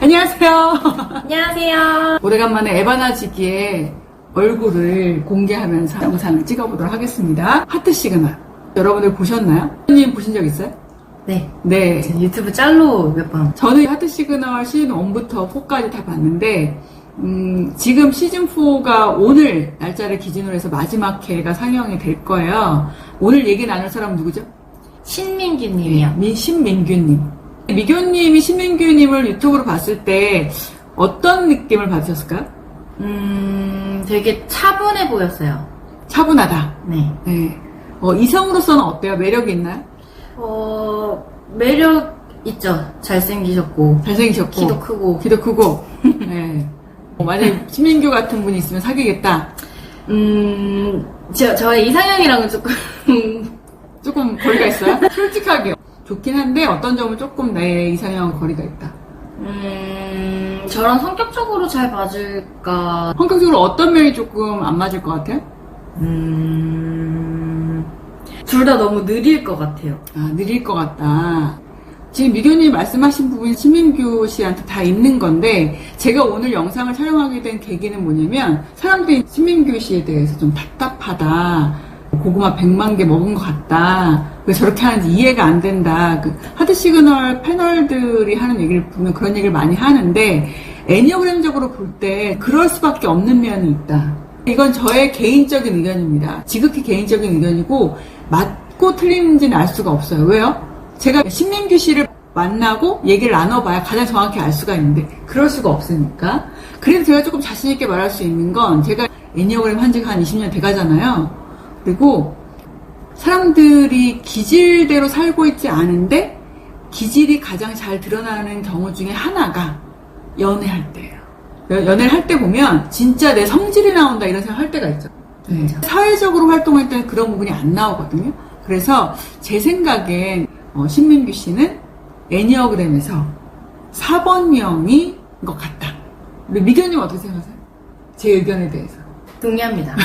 안녕하세요. 안녕하세요. 오래간만에 에바나지기의 얼굴을 공개하면서 영상을 찍어보도록 하겠습니다. 하트 시그널. 여러분들 보셨나요? 님 보신 적 있어요? 네. 네. 제 유튜브 짤로 몇 번. 저는 하트 시그널 시즌 1부터 4까지 다 봤는데, 지금 시즌 4가 오늘 날짜를 기준으로 해서 마지막 회가 상영이 될 거예요. 오늘 얘기 나눌 사람은 누구죠? 신민규님이요. 신민규님. 미교님이 신민규님을 유튜브로 봤을 때 어떤 느낌을 받으셨을까요? 되게 차분해 보였어요. 차분하다. 네. 네. 이성으로서는 어때요? 매력이 있나요? 매력 있죠. 잘생기셨고. 잘생기셨고. 키도 크고. 키도 크고. 네. 만약에 신민규 같은 분이 있으면 사귀겠다. 저의 이상형이랑은 조금 거리가 있어요? 솔직하게. 좋긴 한데 어떤 점은 조금 내 이상형 거리가 있다. 저랑 성격적으로 잘 맞을까. 성격적으로 어떤 면이 조금 안 맞을 것 같아요? 둘 다 너무 느릴 것 같아요. 아, 느릴 것 같다. 지금 미교님 말씀하신 부분이 신민규 씨한테 다 있는 건데, 제가 오늘 영상을 촬영하게 된 계기는 뭐냐면, 사람들이 신민규 씨에 대해서 좀 답답하다. 고구마 100만 개 먹은 것 같다. 왜 저렇게 하는지 이해가 안 된다. 하트 시그널 패널들이 하는 얘기를 보면 그런 얘기를 많이 하는데, 애니어그램적으로 볼 때 그럴 수밖에 없는 면이 있다. 이건 저의 개인적인 의견입니다. 지극히 개인적인 의견이고, 맞고 틀린지는 알 수가 없어요. 왜요? 제가 신민규 씨를 만나고 얘기를 나눠봐야 가장 정확히 알 수가 있는데 그럴 수가 없으니까. 그래서 제가 조금 자신있게 말할 수 있는 건 제가 애니어그램 한 지가 한 20년 돼가잖아요. 그리고 사람들이 기질대로 살고 있지 않은데 기질이 가장 잘 드러나는 경우 중에 하나가 연애할 때예요. 연애를 할 때 보면 진짜 내 성질이 나온다 이런 생각 할 때가 있죠. 네. 사회적으로 활동할 때는 그런 부분이 안 나오거든요. 그래서 제 생각엔 신민규 씨는 애니어그램에서 4번형인 것 같다. 미교님 어떻게 생각하세요? 제 의견에 대해서. 동의합니다.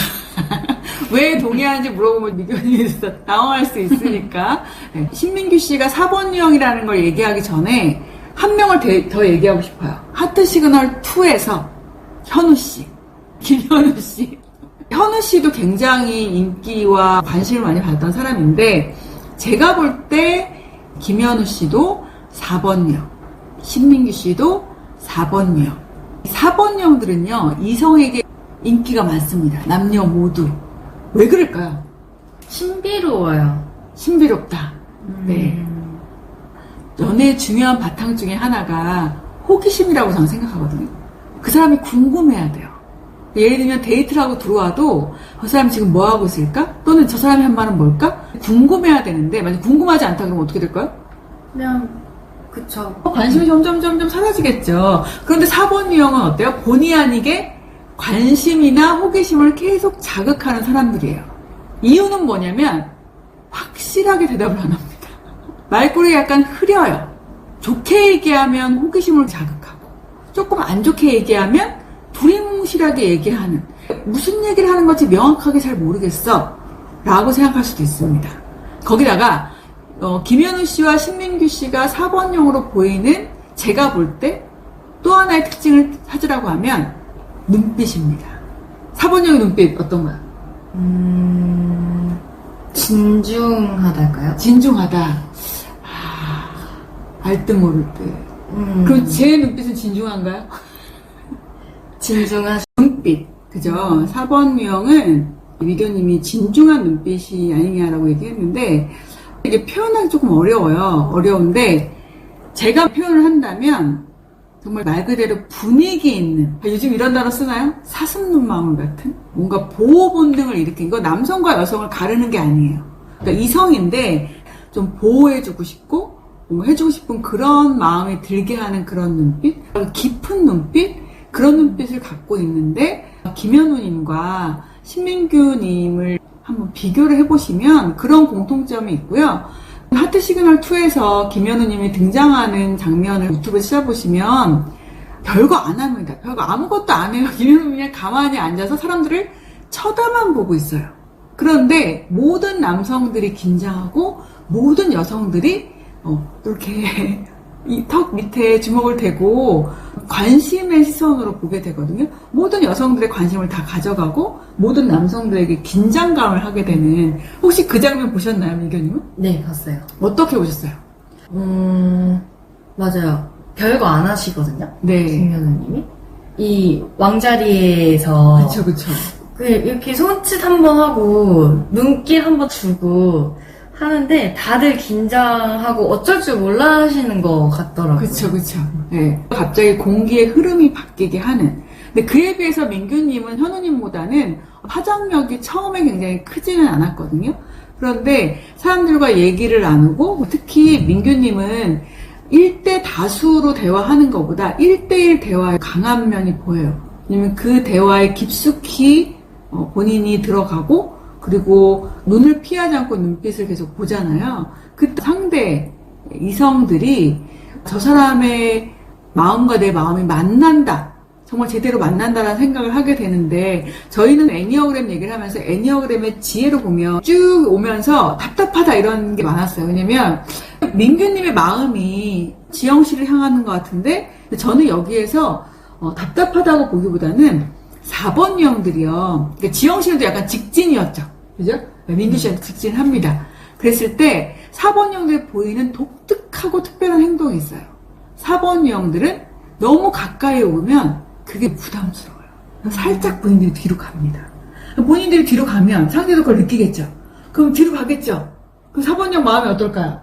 왜 동의하는지 물어보면 미교님이 당황할 수 있으니까. 네. 신민규 씨가 4번형이라는 걸 얘기하기 전에 한 명을 더 얘기하고 싶어요. 하트 시그널 2에서 현우 씨, 김현우 씨. 현우 씨도 굉장히 인기와 관심을 많이 받았던 사람인데 제가 볼 때 김현우 씨도 4번형, 신민규 씨도 4번형. 4번형들은요, 이성에게 인기가 많습니다. 남녀 모두. 왜 그럴까요? 신비로워요. 신비롭다. 네. 연애의 중요한 바탕 중에 하나가 호기심이라고 저는 생각하거든요. 그 사람이 궁금해야 돼요. 예를 들면 데이트를 하고 들어와도 저 사람이 지금 뭐 하고 있을까? 또는 저 사람이 한 말은 뭘까? 궁금해야 되는데 만약 궁금하지 않다 그러면 어떻게 될까요? 그냥 그쵸. 관심이 점점 사라지겠죠. 그런데 4번 유형은 어때요? 본의 아니게 관심이나 호기심을 계속 자극하는 사람들이에요. 이유는 뭐냐면 확실하게 대답을 안 합니다. 말꼬리 약간 흐려요. 좋게 얘기하면 호기심을 자극하고 조금 안 좋게 얘기하면 두리뭉실하게 얘기하는, 무슨 얘기를 하는 건지 명확하게 잘 모르겠어 라고 생각할 수도 있습니다. 거기다가 김현우 씨와 신민규 씨가 4번형으로 보이는, 제가 볼 때 또 하나의 특징을 찾으라고 하면 눈빛입니다. 4번형의 눈빛 어떤가요? 진중하달까요? 진중하다. 알듯 모를 듯. 그럼 제 눈빛은 진중한가요? 진중하시. 눈빛. 그죠? 4번 유형은 미교님이 진중한 눈빛이 아니냐라고 얘기했는데, 이게 표현하기 조금 어려워요. 어려운데, 제가 표현을 한다면, 정말 말 그대로 분위기 있는, 요즘 이런 단어 쓰나요? 사슴눈망울 같은? 뭔가 보호 본능을 일으킨, 이거 남성과 여성을 가르는 게 아니에요. 그러니까 이성인데, 좀 보호해주고 싶고, 뭔가 해주고 싶은 그런 마음이 들게 하는 그런 눈빛? 깊은 눈빛? 그런 눈빛을 갖고 있는데, 김현우님과 신민규님을 한번 비교를 해보시면 그런 공통점이 있고요. 하트 시그널 2에서 김현우님이 등장하는 장면을 유튜브에 찾아보시면 별거 안 합니다. 별거 아무것도 안 해요. 김현우님이 그냥 가만히 앉아서 사람들을 쳐다만 보고 있어요. 그런데 모든 남성들이 긴장하고 모든 여성들이 이렇게 이 턱 밑에 주먹을 대고 관심의 시선으로 보게 되거든요. 모든 여성들의 관심을 다 가져가고 모든 남성들에게 긴장감을 하게 되는, 혹시 그 장면 보셨나요, 민규님은? 네, 봤어요. 어떻게 보셨어요? 맞아요. 별거 안 하시거든요. 네. 김연우님이. 이 왕자리에서. 그쵸. 이렇게 손짓 한번 하고, 눈길 한번 주고 하는데, 다들 긴장하고 어쩔 줄 몰라 하시는 것 같더라고요. 그쵸. 네. 갑자기 공기의 흐름이 바뀌게 하는. 근데 그에 비해서 민규님은 현우님보다는 화장력이 처음에 굉장히 크지는 않았거든요. 그런데 사람들과 얘기를 나누고, 특히 민규님은 1대 다수로 대화하는 것보다 1대1 대화에 강한 면이 보여요. 왜냐면 그 대화에 깊숙이 본인이 들어가고, 그리고 눈을 피하지 않고 눈빛을 계속 보잖아요. 그 상대 이성들이 저 사람의 마음과 내 마음이 만난다, 정말 제대로 만난다라는 생각을 하게 되는데, 저희는 애니어그램 얘기를 하면서 애니어그램의 지혜로 보면 쭉 오면서 답답하다 이런 게 많았어요. 왜냐면 민규님의 마음이 지영씨를 향하는 것 같은데, 저는 여기에서 답답하다고 보기보다는 4번 유형들이요. 그러니까 지영씨도 약간 직진이었죠. 그죠? 민규씨한테 직진합니다. 그랬을 때 4번 유형들이 보이는 독특하고 특별한 행동이 있어요. 4번 유형들은 너무 가까이 오면 그게 부담스러워요. 살짝 본인들이 뒤로 갑니다. 본인들이 뒤로 가면 상대도 그걸 느끼겠죠. 그럼 뒤로 가겠죠. 그럼 4번 유형 마음이 어떨까요?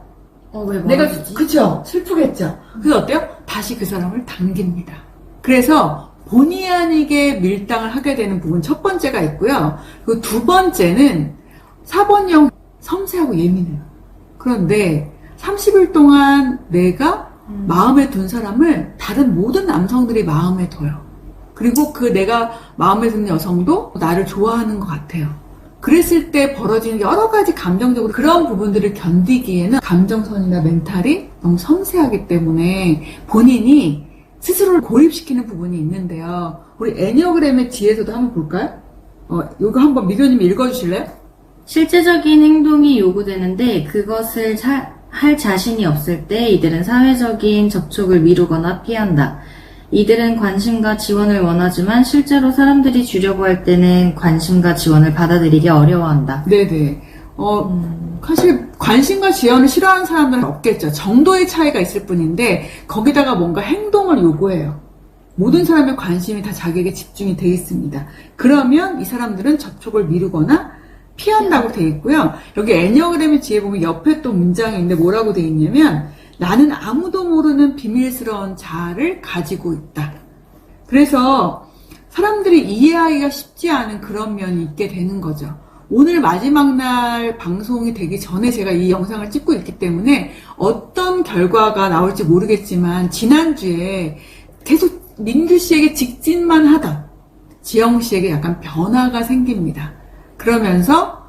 왜 내가, 말하지? 그쵸? 슬프겠죠? 그래서 어때요? 다시 그 사람을 당깁니다. 그래서 본의 아니게 밀당을 하게 되는 부분 첫 번째가 있고요. 그리고 두 번째는 4번형 섬세하고 예민해요. 그런데 30일 동안 내가 마음에 둔 사람을 다른 모든 남성들이 마음에 둬요. 그리고 그 내가 마음에 든 여성도 나를 좋아하는 것 같아요. 그랬을 때 벌어지는 여러 가지 감정적으로 그런 부분들을 견디기에는 감정선이나 멘탈이 너무 섬세하기 때문에 본인이 스스로를 고립시키는 부분이 있는데요. 우리 애니어그램의 지혜에서도 한번 볼까요? 이거 한번 미교님이 읽어주실래요? 실제적인 행동이 요구되는데 그것을 할 자신이 없을 때 이들은 사회적인 접촉을 미루거나 피한다. 이들은 관심과 지원을 원하지만 실제로 사람들이 주려고 할 때는 관심과 지원을 받아들이기 어려워한다. 네네. 사실 관심과 지원을 싫어하는 사람들은 없겠죠. 정도의 차이가 있을 뿐인데 거기다가 뭔가 행동을 요구해요. 모든 사람의 관심이 다 자기에게 집중이 돼 있습니다. 그러면 이 사람들은 접촉을 미루거나 피한다고 돼 있고요. 여기 애니어그램의 지혜 보면 옆에 또 문장이 있는데 뭐라고 돼 있냐면 나는 아무도 모르는 비밀스러운 자아를 가지고 있다. 그래서 사람들이 이해하기가 쉽지 않은 그런 면이 있게 되는 거죠. 오늘 마지막 날 방송이 되기 전에 제가 이 영상을 찍고 있기 때문에 어떤 결과가 나올지 모르겠지만 지난주에 계속 민규 씨에게 직진만 하던 지영 씨에게 약간 변화가 생깁니다. 그러면서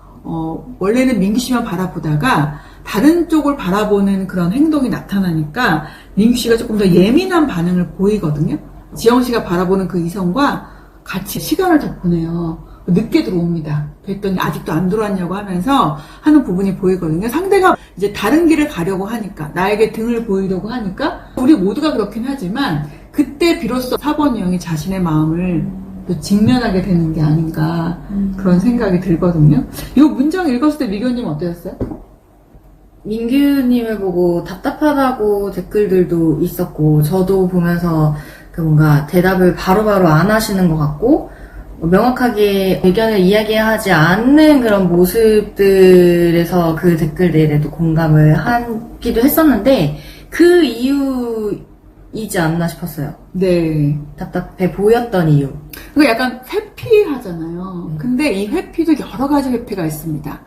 원래는 민규 씨만 바라보다가 다른 쪽을 바라보는 그런 행동이 나타나니까 민규 씨가 조금 더 예민한 반응을 보이거든요. 지영 씨가 바라보는 그 이성과 같이 시간을 더 보내요. 늦게 들어옵니다. 그랬더니 아직도 안 들어왔냐고 하면서 하는 부분이 보이거든요. 상대가 이제 다른 길을 가려고 하니까, 나에게 등을 보이려고 하니까, 우리 모두가 그렇긴 하지만 그때 비로소 4번 유형이 자신의 마음을 또 직면하게 되는 게 아닌가 그런 생각이 들거든요. 이 문장 읽었을 때 미교님 어떠셨어요? 민규님을 보고 답답하다고 댓글들도 있었고 저도 보면서 그 뭔가 대답을 바로바로 안 하시는 것 같고 명확하게 의견을 이야기하지 않는 그런 모습들에서 그 댓글들에도 공감을 하기도 했었는데 그 이유이지 않나 싶었어요. 네. 답답해 보였던 이유. 그거 약간 회피하잖아요. 근데 이 회피도 여러 가지 회피가 있습니다.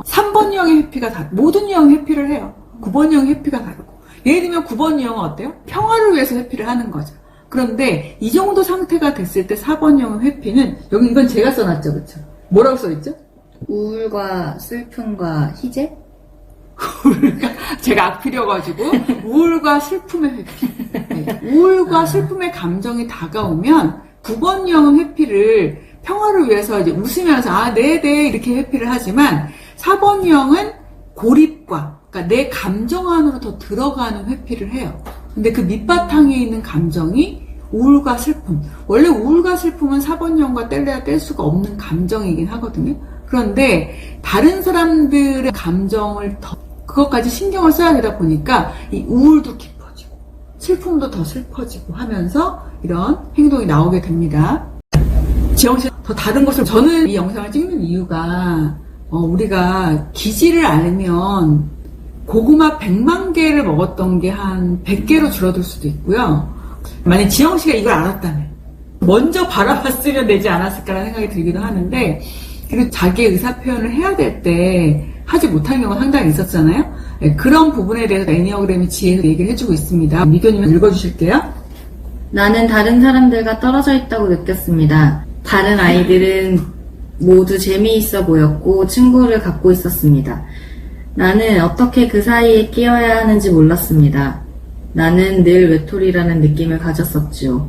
3번 유형의 회피가 모든 유형이 회피를 해요. 9번 유형 회피가 다르고. 예를 들면 9번 유형은 어때요? 평화를 위해서 회피를 하는 거죠. 그런데 이 정도 상태가 됐을 때 4번 유형 회피는, 여기 이건 제가 써놨죠, 그쵸? 뭐라고 써있죠? 우울과 슬픔과 희재? 제가 악필이어가지고 우울과 슬픔의 회피. 네. 우울과 슬픔의 감정이 다가오면 9번 유형은 회피를 평화를 위해서 이제 웃으면서 네네 이렇게 회피를 하지만 4번 유형은 고립과, 그러니까 내 감정 안으로 더 들어가는 회피를 해요. 근데 그 밑바탕에 있는 감정이 우울과 슬픔. 원래 우울과 슬픔은 4번형과 뗄래야 뗄 수가 없는 감정이긴 하거든요. 그런데 다른 사람들의 감정을 더 그것까지 신경을 써야 되다 보니까 이 우울도 깊어지고 슬픔도 더 슬퍼지고 하면서 이런 행동이 나오게 됩니다. 지영씨 더 다른 것을 저는 이 영상을 찍는 이유가 우리가 기지를 알면 고구마 100만 개를 먹었던 게 한 100개로 줄어들 수도 있고요. 만약 지영씨가 이걸 알았다면 먼저 바라봤으면 되지 않았을까라는 생각이 들기도 하는데, 그리고 자기의 의사표현을 해야 될 때 하지 못한 경우가 상당히 있었잖아요. 네, 그런 부분에 대해서 애니어그램이 지혜로 얘기를 해주고 있습니다. 미교님은 읽어주실게요. 나는 다른 사람들과 떨어져 있다고 느꼈습니다. 다른 아이들은 모두 재미있어 보였고 친구를 갖고 있었습니다. 나는 어떻게 그 사이에 끼어야 하는지 몰랐습니다. 나는 늘 외톨이라는 느낌을 가졌었지요.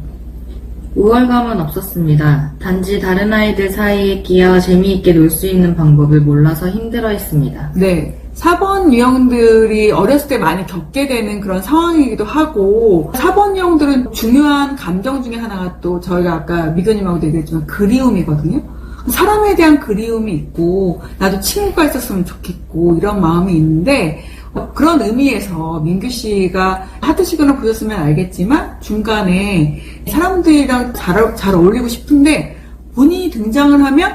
우월감은 없었습니다. 단지 다른 아이들 사이에 끼어 재미있게 놀 수 있는 방법을 몰라서 힘들어했습니다. 네. 4번 유형들이 어렸을 때 많이 겪게 되는 그런 상황이기도 하고, 4번 유형들은 중요한 감정 중에 하나가 또 저희가 아까 미교님하고도 얘기했지만 그리움이거든요. 사람에 대한 그리움이 있고 나도 친구가 있었으면 좋겠고 이런 마음이 있는데, 그런 의미에서 민규 씨가 하트시그널 보셨으면 알겠지만 중간에 사람들이랑 잘 어울리고 싶은데 본인이 등장을 하면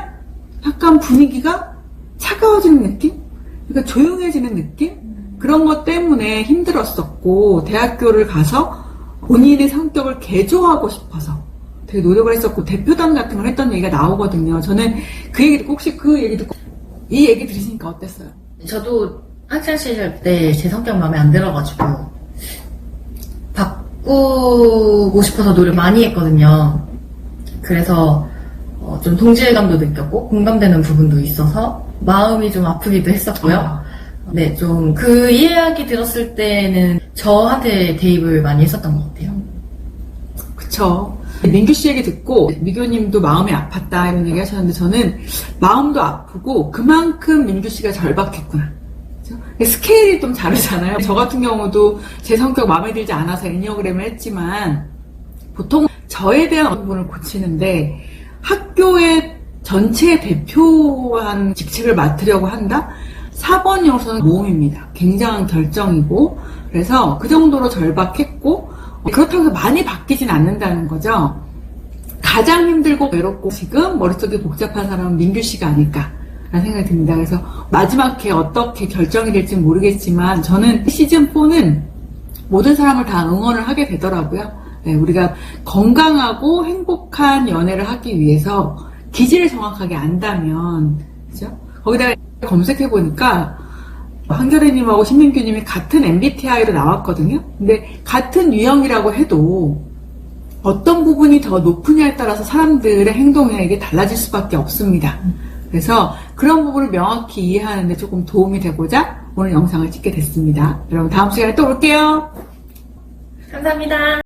약간 분위기가 차가워지는 느낌? 그러니까 조용해지는 느낌? 그런 것 때문에 힘들었었고, 대학교를 가서 본인의 성격을 개조하고 싶어서 되게 노력을 했었고, 대표단 같은 걸 했던 얘기가 나오거든요. 저는 그 얘기 듣고, 혹시 그 얘기 듣고 이 얘기 들으시니까 어땠어요? 저도 학창 시절 때 제 성격 마음에 안 들어가지고 바꾸고 싶어서 노력 많이 했거든요. 그래서 좀 동질감도 느꼈고 공감되는 부분도 있어서 마음이 좀 아프기도 했었고요. 네, 좀 그 이야기 들었을 때는 저한테 대입을 많이 했었던 것 같아요. 그쵸. 민규 씨 얘기 듣고 미교님도 마음이 아팠다 이런 얘기 하셨는데, 저는 마음도 아프고 그만큼 민규 씨가 절박했구나. 스케일이 좀 다르잖아요. 저 같은 경우도 제 성격 마음에 들지 않아서 애니어그램을 했지만, 보통 저에 대한 부분을 고치는데 학교의 전체 대표한 직책을 맡으려고 한다? 4번 영수는 모험입니다. 굉장한 결정이고, 그래서 그 정도로 절박했고, 그렇다고 해서 많이 바뀌진 않는다는 거죠. 가장 힘들고 외롭고 지금 머릿속이 복잡한 사람은 민규 씨가 아닐까 라는 생각이 듭니다. 그래서 마지막에 어떻게 결정이 될지 모르겠지만, 저는 시즌4는 모든 사람을 다 응원을 하게 되더라고요. 네, 우리가 건강하고 행복한 연애를 하기 위해서 기질을 정확하게 안다면, 그죠? 거기다가 검색해보니까 한결애님하고 신민규님이 같은 MBTI로 나왔거든요. 근데 같은 유형이라고 해도 어떤 부분이 더 높으냐에 따라서 사람들의 행동이 이게 달라질 수밖에 없습니다. 그래서 그런 부분을 명확히 이해하는 데 조금 도움이 되고자 오늘 영상을 찍게 됐습니다. 여러분 다음 시간에 또 올게요. 감사합니다.